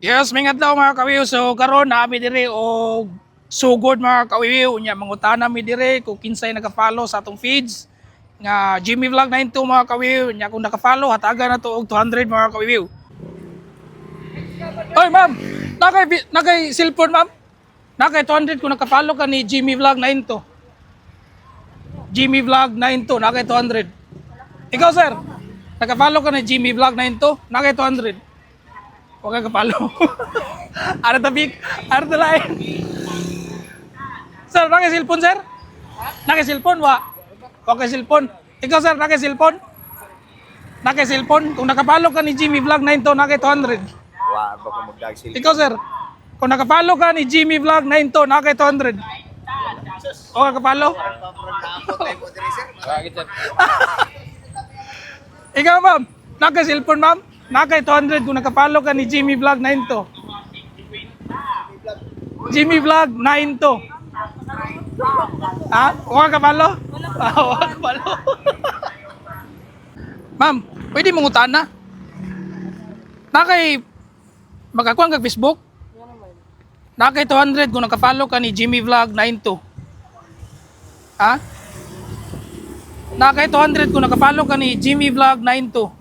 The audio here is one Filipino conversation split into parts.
Yes, may adlaw mga kawiw. So karon naami dire og sugod mga kawiw nya mangutana mi dire kung kinsay naka-follow sa atong feeds nga Jimmy Vlog 92 mga kawiw nya kung naka-follow hatagan na to og 200 mga kawiw. Oy ma'am, nakay cellphone ma'am. Nakay 200 kung naka-follow ka ni Jimmy Vlog 92. Jimmy Vlog 92 nakay 200. Ikaw sir, naka-follow ka ni Jimmy Vlog 92 nakay 200. Huwag kang kapalo. Ano tabik? Ano talain? Sir, naka-cellphone, sir? Naka-cellphone, wa? Okay, cellphone. Ikaw, sir, naka-cellphone? Naka-cellphone? Kung nakapalo ka ni Jimmy Vlog 92, naka-200. Wa ba ko magdag-cellphone? Ikaw, sir, kung nakapalo ka ni Jimmy Vlog 92, naka-200. Okay, kapalo? Ikaw, ma'am, naka-cellphone, ma'am? Nakay 200 kung nakapalo ka ni Jimmy Vlog 92. Jimmy Vlog 92. Ha? Huwag ka palo? Huwag ka palo. Ma'am, pwede mong utana? Nakay magkakuan kag Facebook? Nakay 200 kung nakapalo ka ni Jimmy Vlog 92. Ha? Nakay 200 kung nakapalo ka ni Jimmy Vlog 92.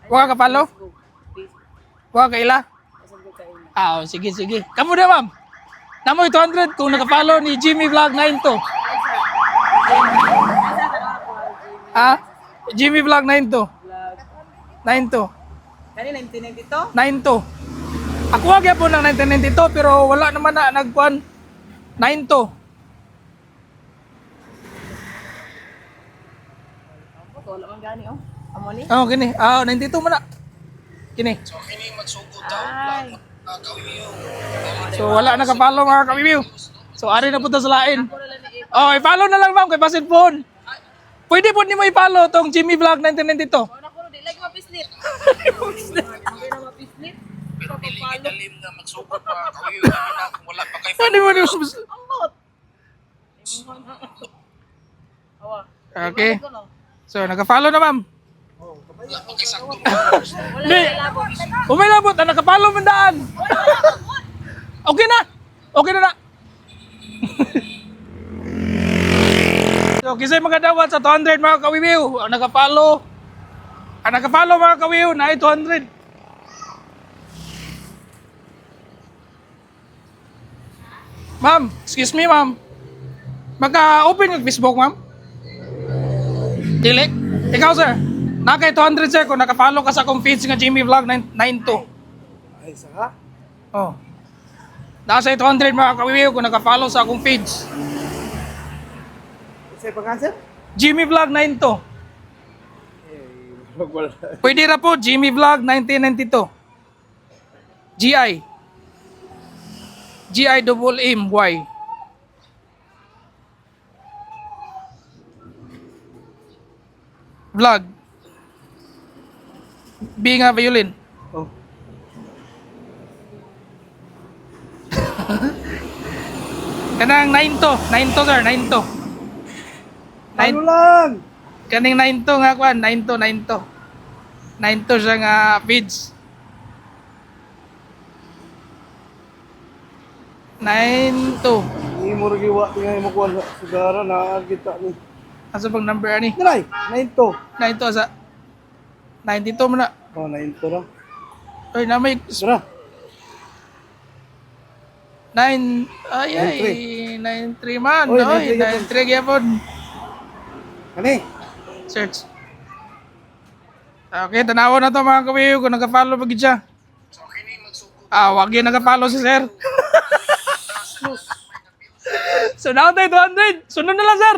Huwag ka palo? Huwag ka ila? Ah, sige, sige. Kamu na, ma'am. Namoy 200 kung nakapalo ni Jimmy Vlog 92. Ah? Jimmy Vlog 92. 92. Kani 1992? 92. Ako wag po ng 1992 pero wala naman na nagkuan 92. Wala man gani oh. Amo ni? Oh, kini. Ah, 92 man na. Kini. Ay. So wala na kapalo mga kabibiw. So ari na punta sa lain. Oh, i-follow na lang ma'am kay basin phone. Pwede po nimo i-follow tong Jimmy Vlog 1992. Wala ko di lagi mapislit. Hindi na mapislit. Papapalo. Dalim nga magsugod mga kawiyo na kung wala pa kay Ano mo Ambot. Awa. Okay. So naka-follow na ma'am. wala pa kay sakto. Wala Di. na labot. Umilabot na naka-follow man daan. Okay na. Okay na na. So kisay mga dawat sa 200 mga kawiwiw. Ang naka-follow. Ang naka-follow mga kawiwiw na ay 200. Ma'am, excuse me ma'am. Magka-open ng Facebook ma'am? Dili? Ikaw sir, nakay 200 sir kung naka-follow ka sa akong feeds nga Jimmy Vlog 92. Ay sa Oh. Nasa 200 mga kawiwiw kung naka-follow sa akong feeds. Say pangalan? Jimmy Vlog 92. Wala. Pwede ra po Jimmy Vlog 1992. GI. GI double M Y. Vlog. B nga violin. Oh. Kanang 9 to sir, 9 to. Ano lang? Kaning 9 to nga kwan, 9 to. 9 to siya nga feeds. 9 to. Ni mo rin giwa nga mo kuha sa sigara na kita ni. Asa bang number ani? Dalay, 92. 9 to sa 92 man na. Oh, 92 ra. Oy, na may Sira. 9 ay 93 man. Oy, Oy, 93 gyapon. Kani? Search. Okay, tanawan na to mga kawiyo kung naka-follow pa gid siya. Ah, wag yun naka-follow si sir. So now tayo 200. Sunod na lang sir.